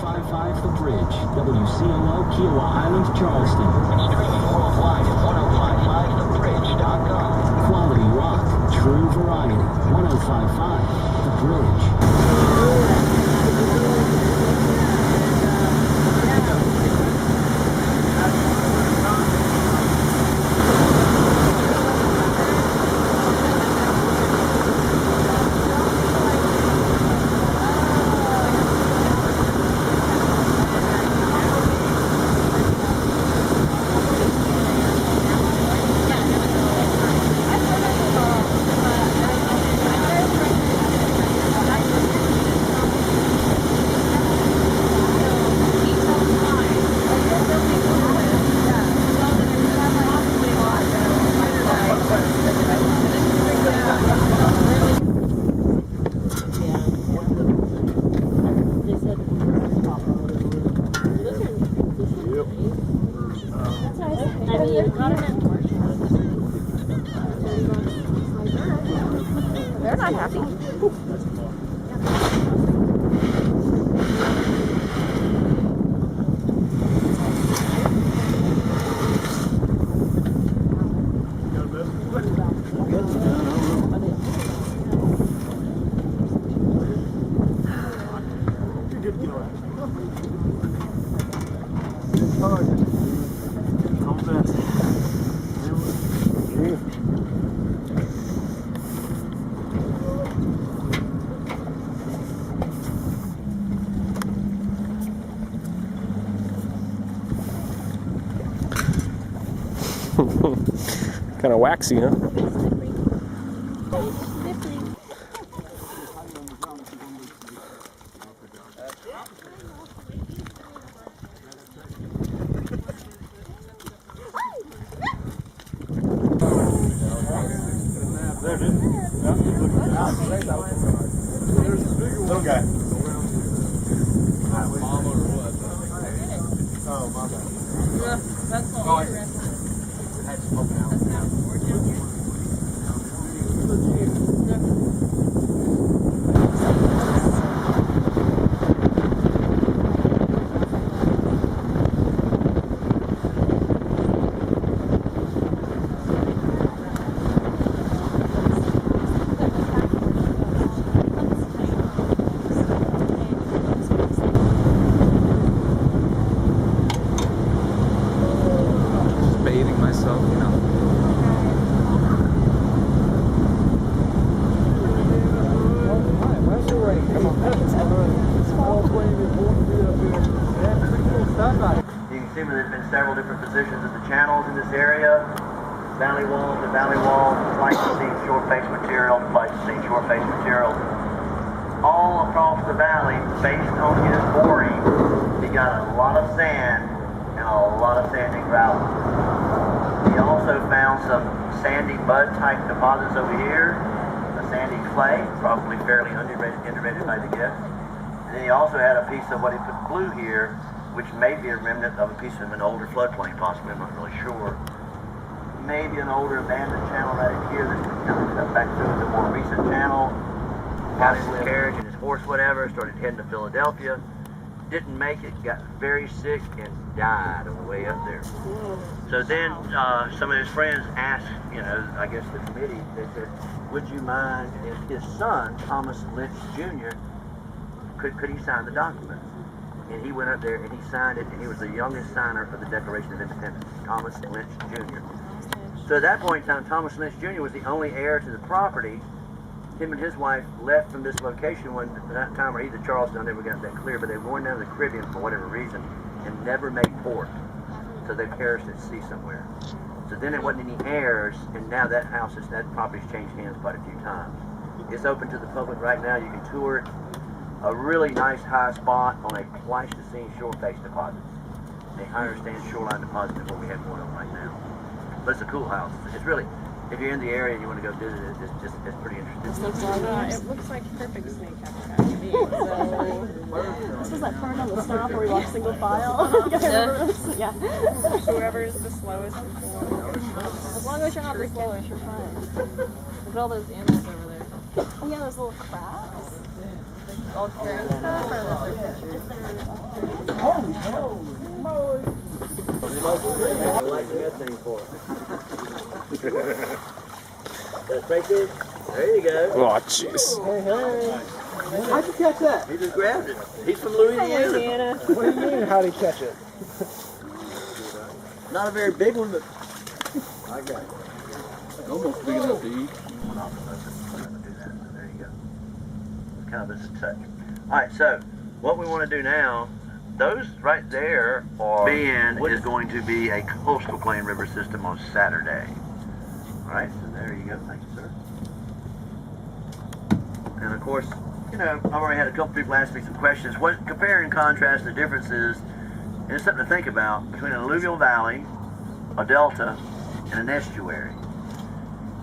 1055 The Bridge, WCOO, Kiowa Island, Charleston. Streaming worldwide at 1055thebridge.com. Quality rock, true variety. 1055 The Bridge. They're not happy. Kind of waxy, huh? Little guy. Oh, my bad. Yeah, that's all. Bathing myself, you know. You can see where there's been several different positions of the channels in this area. Valley wall to valley wall, Pleistocene shore face material, Pleistocene shore face material. All across the valley, based on his boring, he got a lot of sand and a lot of sandy gravel. He also found some sandy mud type deposits over here, a sandy clay, probably fairly underrated by the guest. And then he also had a piece of what he put blue here, which may be a remnant of a piece of an older floodplain, possibly, I'm not really sure. Maybe an older abandoned channel right here that's kind of cut back through the more recent channel. Got his carriage and his horse, whatever, started heading to Philadelphia. Didn't make it, got very sick, and died on the way up there. So then some of his friends asked, you know, I guess the committee, they said, would you mind if his son, Thomas Lynch Jr., could he sign the documents? And he went up there and he signed it, and he was the youngest signer for the Declaration of Independence, Thomas Lynch Jr. So at that point in time, Thomas Lynch Jr. was the only heir to the property. Him and his wife left from this location when that time, or either Charleston, I never got that clear, but they were going down to the Caribbean for whatever reason and never made port. So they perished at sea somewhere. So then there wasn't any heirs, and now that property's changed hands quite a few times. It's open to the public right now. You can tour it. A really nice high spot on a Pleistocene shore face deposit. The higher stand shoreline deposit is what we have going on right now. But it's a cool house. It's really, if you're in the area and you want to go visit it, it's pretty interesting. It looks like perfect snake habitat to me. So. This was that part on the stop where we walked single file. Yeah. Whoever is the slowest is the one. As long as you're not the slowest, you're fine. Look at all those animals over there. Oh yeah, those little crabs. All carrying stuff or Lighten that thing for it. That's right there. There you go. Oh, jeez. How'd you catch that? He just grabbed it. He's from Louisiana. What do you mean, how'd he catch it? Not a very big one, but I got it. Almost big enough to eat. there you go. It's kind of a touch. Alright, so what we want to do now, those right there are being is going to be a coastal plain river system on Saturday. Alright, so there you go. Thank you, sir. And of course, you know, I've already had a couple people ask me some questions. What compare and contrast the differences, and it's something to think about, between an alluvial valley, a delta, and an estuary.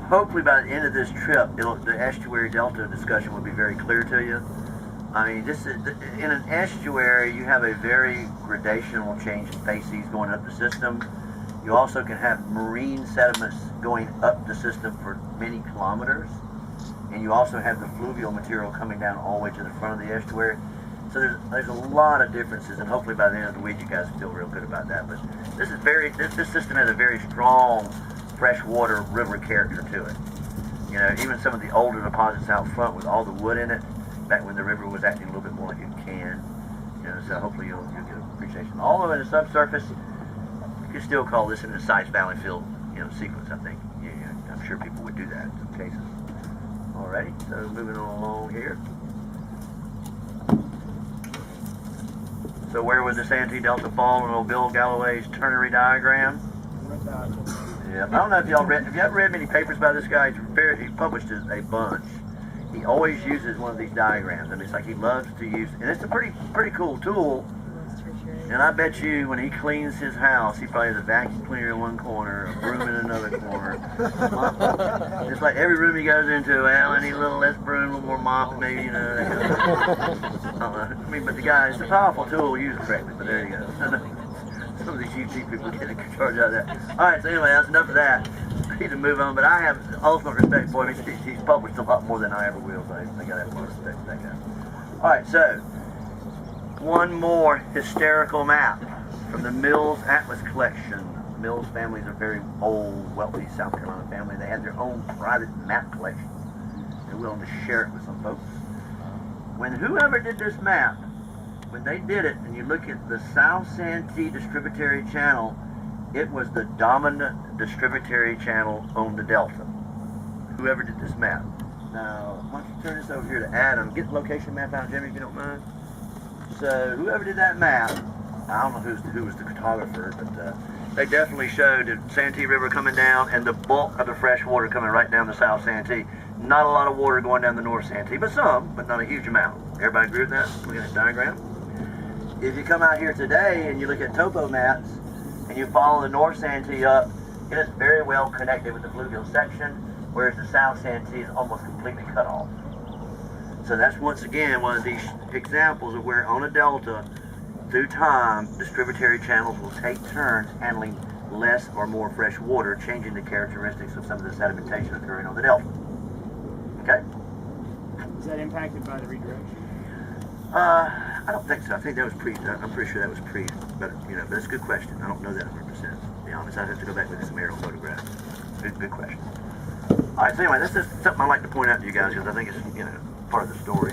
Hopefully by the end of this trip, the estuary delta discussion will be very clear to you. I mean, this is in an estuary, you have a very gradational change in facies going up the system. You also can have marine sediments going up the system for many kilometers. And you also have the fluvial material coming down all the way to the front of the estuary. So there's a lot of differences, and hopefully by the end of the week you guys feel real good about that. But this is this system has a very strong freshwater river character to it. You know, even some of the older deposits out front with all the wood in it, back when the river was acting a little bit more like a can. You know, so hopefully you'll get an appreciation. Although in the subsurface, you can still call this an incised valley fill, you know, sequence. I think I'm sure people would do that in some cases. Alrighty, so moving on along here. So where would the Santee Delta fall in old Bill Galloway's ternary diagram? Yeah, I don't know if y'all read. If you haven't read many papers about this guy, he published a bunch. He always uses one of these diagrams. I mean, it's like he loves to use, and it's a pretty cool tool. And I bet you when he cleans his house, he probably has a vacuum cleaner in one corner, a broom in another corner. It's like every room he goes into, well, I need a little less broom, a little more mop, maybe, you know. I mean, but the guy, it's a powerful tool, use it correctly, but there you go. Some of these YouTube people get a charge out of that. Alright, so anyway, that's enough of that. I need to move on, but I have ultimate respect for him. He's published a lot more than I ever will, so I gotta have more respect for that guy. Alright, so one more hysterical map from the Mills Atlas collection. Mills family is a very old, wealthy South Carolina family. They had their own private map collection. They're willing to share it with some folks. When whoever did this map, when they did it, and you look at the South Santee distributary channel, it was the dominant distributary channel on the delta. Whoever did this map. Now, why don't you turn this over here to Adam. Get the location map out, Jimmy, if you don't mind. So whoever did that map, I don't know who was the cartographer, but they definitely showed the Santee River coming down and the bulk of the fresh water coming right down the South Santee. Not a lot of water going down the North Santee, but some, but not a huge amount. Everybody agree with that? Look at this diagram. If you come out here today and you look at topo maps and you follow the North Santee up, it is very well connected with the fluvial section, whereas the South Santee is almost completely cut off. So that's once again one of these examples of where on a delta, through time, distributary channels will take turns handling less or more fresh water, changing the characteristics of some of the sedimentation occurring on the delta. Okay? Is that impacted by the redirection? I don't think so. I think that was I'm pretty sure that was but you know, but it's a good question. I don't know that 100%. To be honest, I'd have to go back with some aerial photographs. Good question. All right. So anyway, that's just something I like to point out to you guys because I think it's, you know, part of the story.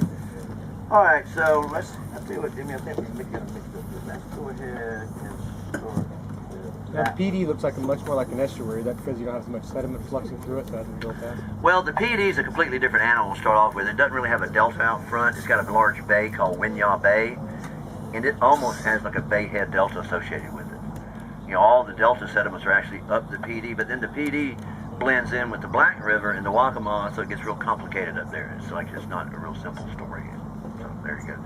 All right. So let's see what Jimmy. I think we can make it mixed up here. Let's go ahead and start. That Pee Dee looks like much more like an estuary. That's because you don't have as much sediment fluxing through it, so it hasn't built that. Well, the Pee Dee is a completely different animal to start off with. It doesn't really have a delta out front. It's got a large bay called Winyah Bay, and it almost has like a bay head delta associated with it. You know, all the delta sediments are actually up the Pee Dee, but then the Pee Dee blends in with the Black River and the Waccamaw, so it gets real complicated up there. It's like it's not a real simple story. So there you go.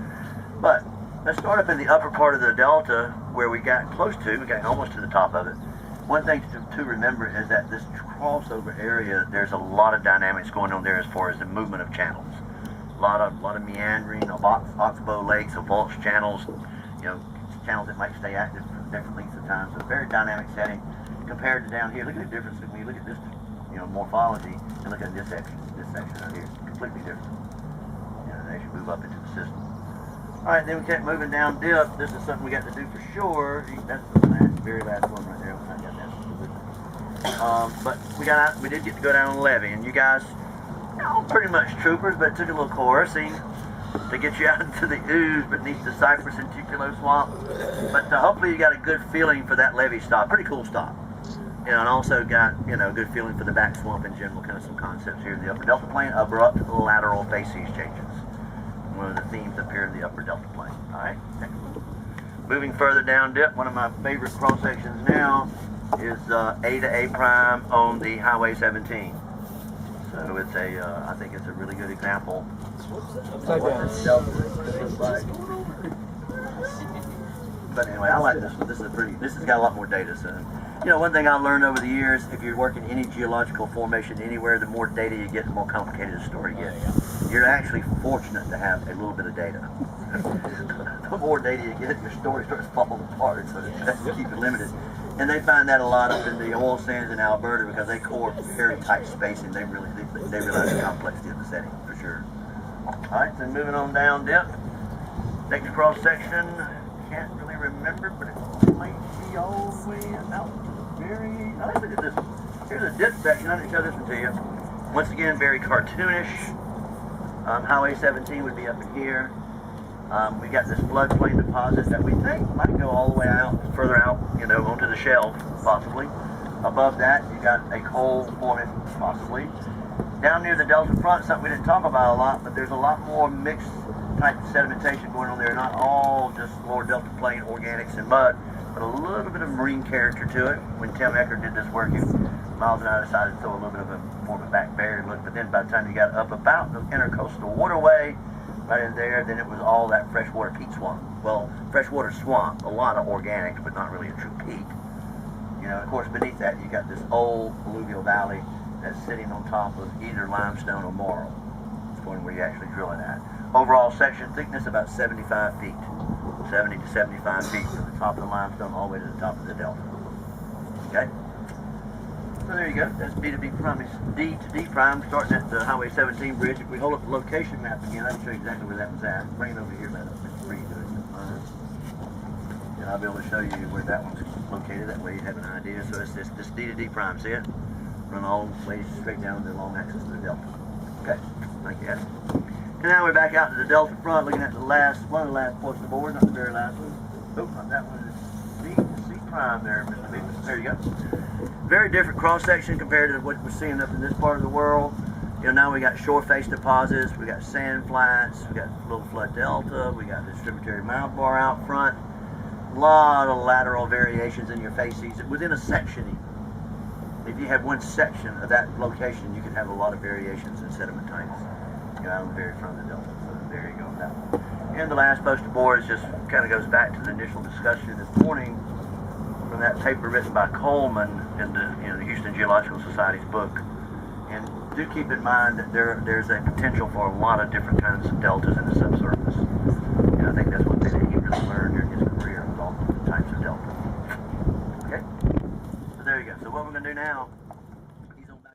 But let's start up in the upper part of the delta where we got close to, we got almost to the top of it. One thing to remember is that this crossover area, there's a lot of dynamics going on there as far as the movement of channels. A lot of meandering of oxbow lakes, of Volch channels, you know, channels that might stay active for different lengths of time. So a very dynamic setting compared to down here. Look at the difference when you look at this, you know, morphology and look at this section right here. It's completely different. You know, then as you move up into the system. All right, then we kept moving down dip. This is something we got to do for sure. That's the very last one right there. I got that. But we did get to go down the levee, and you guys, pretty much troopers, but it took a little coercing to get you out into the ooze beneath the cypress and tuculo swamp. But hopefully you got a good feeling for that levee stop. Pretty cool stop. And also got, a good feeling for the back swamp in general, kind of some concepts here in the upper delta plain, abrupt lateral facies changes. One of the themes up here in the upper delta plain. All right. Moving further down dip, one of my favorite cross sections now is A to A prime on the Highway 17. So it's I think it's a really good example of what this delta looks like. But anyway, I like this one. This has got a lot more data. So, one thing I've learned over the years, if you're working any geological formation anywhere, the more data you get, the more complicated the story gets. You're actually fortunate to have a little bit of data. The more data you get, your story starts falling apart, so it's best to keep it limited. And they find that a lot up in the oil sands in Alberta because they core very tight spacing. They realize the complexity of the setting, for sure. All right, so moving on down dip. Next cross section, can't really remember, but it might be all the way out very... let's look at this one. Here's a dip section. I didn't show this one to you. Once again, very cartoonish. Highway 17 would be up in here. We got this floodplain deposit that we think might go all the way out, further out, onto the shelf, possibly. Above that, you got a coal forming, possibly. Down near the delta front, something we didn't talk about a lot, but there's a lot more mixed type sedimentation going on there. Not all just lower delta plain organics and mud, but a little bit of marine character to it. When Tim Eckert did this work, Miles and I decided to throw a little bit of more of a back barrier look, but then by the time you got up about the intercoastal waterway, right in there, then it was all that freshwater peat swamp. Well, freshwater swamp, a lot of organics, but not really a true peat. Of course, beneath that, you got this old alluvial valley that's sitting on top of either limestone or marl. It's going where you're actually drilling at. Overall section thickness about 75 feet. 70 to 75 feet from the top of the limestone all the way to the top of the delta. Okay? So there you go. That's D to D prime, D to D prime, starting at the Highway 17 bridge. If we hold up the location map again, I can show you exactly where that was at. Bring it over here, let us read it. And I'll be able to show you where that one's located. That way you have an idea. So it's this D to D prime, see it? Run all the way straight down the long axis of the delta. Okay, like that. And now we're back out to the delta front, looking at one of the last points of the board, not the very last one. Oh, not that one. It's C prime there, Mr. Beavis. There you go. Very different cross section compared to what we're seeing up in this part of the world. Now we got shore face deposits, we got sand flats, we got little flood delta, we got this tributary mount bar out front. A lot of lateral variations in your facies within a section even. If you have one section of that location, you can have a lot of variations in sediment types. Out on the very front of the delta. So there you go with that one. And the last poster board is just kind of goes back to the initial discussion this morning from that paper written by Coleman in the Houston Geological Society's book. And do keep in mind that there's a potential for a lot of different kinds of deltas in the